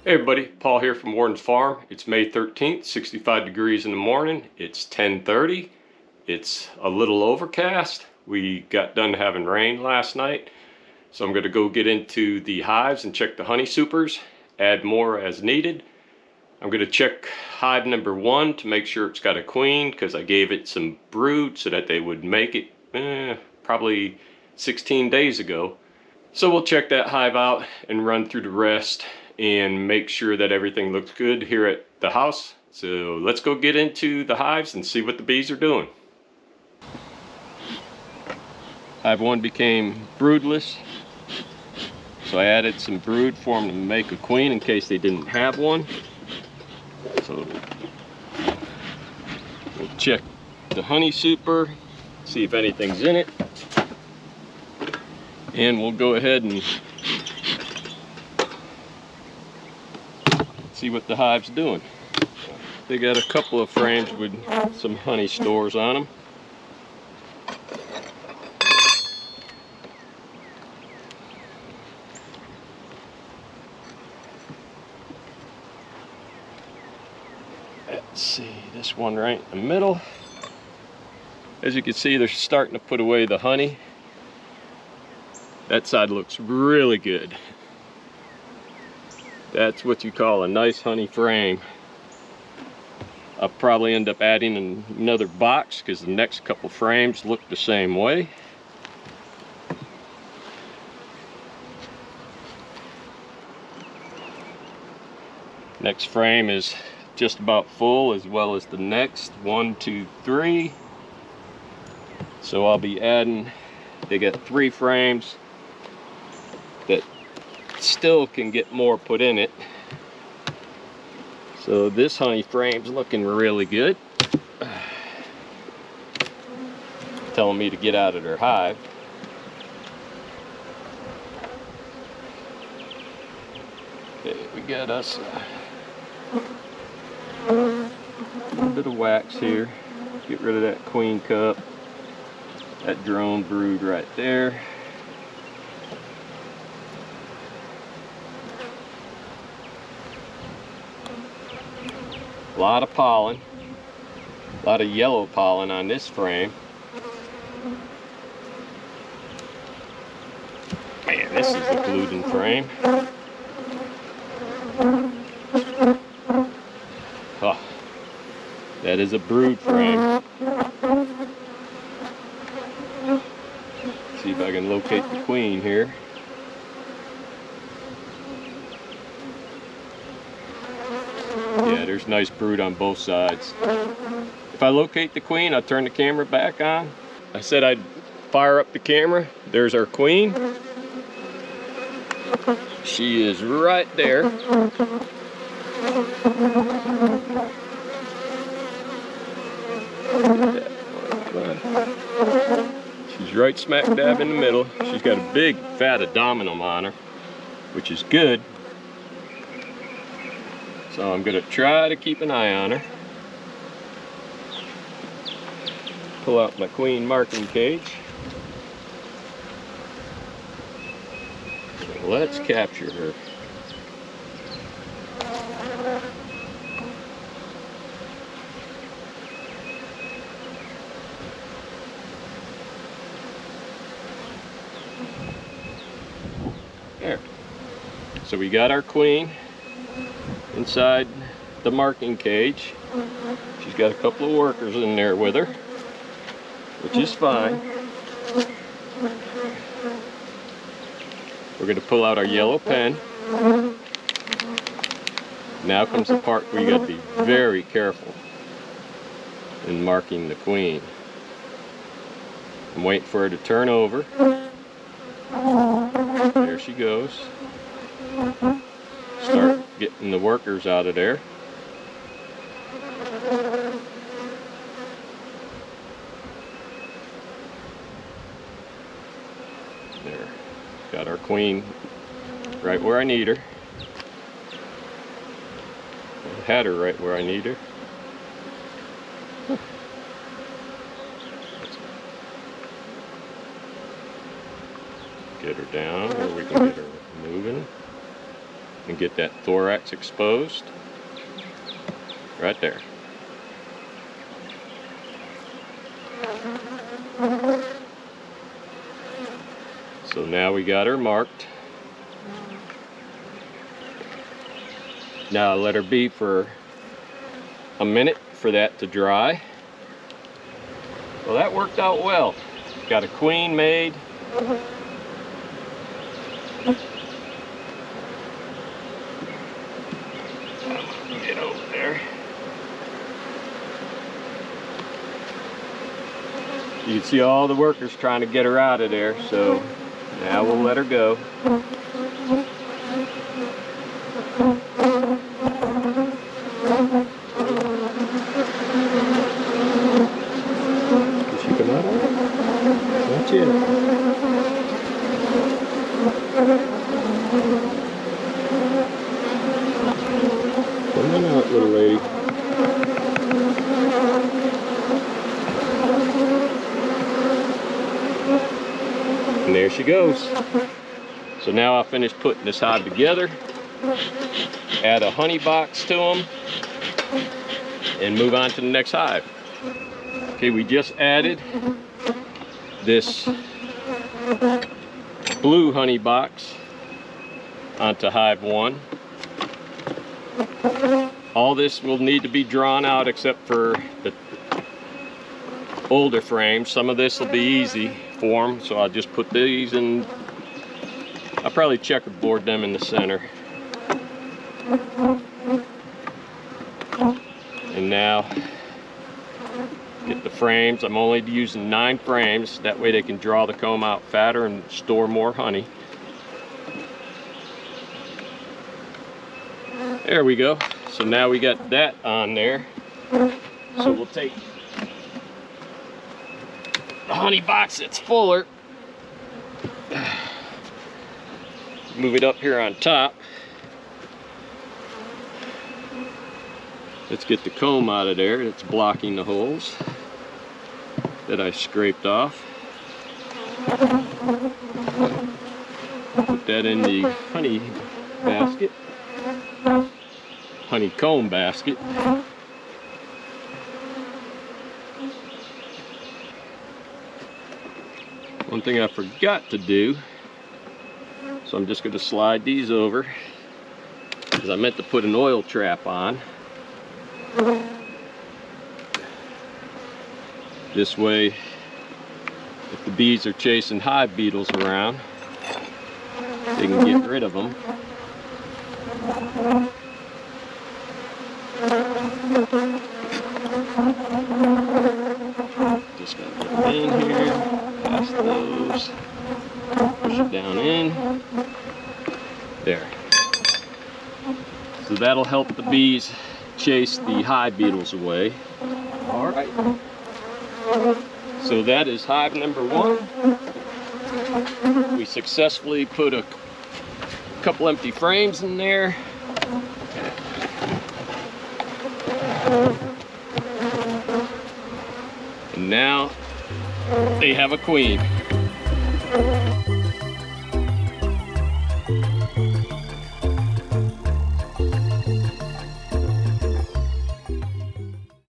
Hey everybody, Paul here from Warren's Farm. It's May 13th, 65 degrees in the morning. It's 10:30. It's a little overcast. We got done having rain last night. So I'm going to go get into the hives and check the honey supers, add more as needed. I'm going to check hive number 1 to make sure it's got a queen, because I gave it some brood so that they would make it probably 16 days ago. So we'll check that hive out and run through the rest and make sure that everything looks good here at the house. So let's go get into the hives and see what the bees are doing. Hive 1 became broodless, so I added some brood for them to make a queen in case they didn't have one. So we'll check the honey super, see if anything's in it, and we'll go ahead and see what the hive's doing. They got a couple of frames with some honey stores on them. Let's see, this one right in the middle. As you can see, they're starting to put away the honey. That side looks really good. That's what you call a nice honey frame. I'll probably end up adding another box because the next couple frames look the same way. Next frame is just about full, as well as the next 1, 2, 3. So I'll be adding, they got 3 frames that still can get more put in it. So this honey frame's looking really good. Telling me to get out of their hive. Okay, we got us a little bit of wax here. Get rid of that queen cup, that drone brood right there. A lot of pollen, a lot of yellow pollen on this frame. Man, this is a gluten frame. Oh, that is a brood frame. See if I can locate the queen here. Yeah, there's nice brood on both sides. If I locate the queen, I'll turn the camera back on. I said I'd fire up the camera. There's our queen. She is right there. She's right smack dab in the middle. She's got a big fat abdominal on her, which is good. So I'm going to try to keep an eye on her. Pull out my queen marking cage. So let's capture her. There. So we got our queen inside the marking cage. She's got a couple of workers in there with her, which is fine. We're going to pull out our yellow pen. Now comes the part where you got to be very careful in marking the queen. I'm waiting for her to turn over. There she goes. Start getting the workers out of there. There. Got our queen right where I need her. I had her right where I need her. Get her down, or we can get her moving. and get that thorax exposed right there. So now we got her marked. Now I let her be for a minute for that to dry. Well, that worked out well. Got a queen made. Get over there. You can see all the workers trying to get her out of there, so now we'll let her go. Did she come out of it? Not yet. Come on out, little lady. And there she goes. So now I finished putting this hive together, add a honey box to them, and move on to the next hive. Okay, we just added this blue honey box onto hive 1. All this will need to be drawn out except for the older frames. Some of this will be easy for them, so I'll just put these in. I'll probably checkerboard them in the center. And now get the frames. I'm only using 9 frames, that way they can draw the comb out fatter and store more honey. There we go. So now we got that on there. So we'll take the honey box that's fuller, move it up here on top. Let's get the comb out of there. It's blocking the holes that I scraped off. Put that in the honey basket, honeycomb basket. One thing I forgot to do, so I'm just going to slide these over, because I meant to put an oil trap on. This way, if the bees are chasing hive beetles around, they can get rid of them. Just gonna get them in here, past those, push it down in, there. So that'll help the bees chase the hive beetles away. All right. So that is hive number 1. We successfully put a couple empty frames in there. And now they have a queen.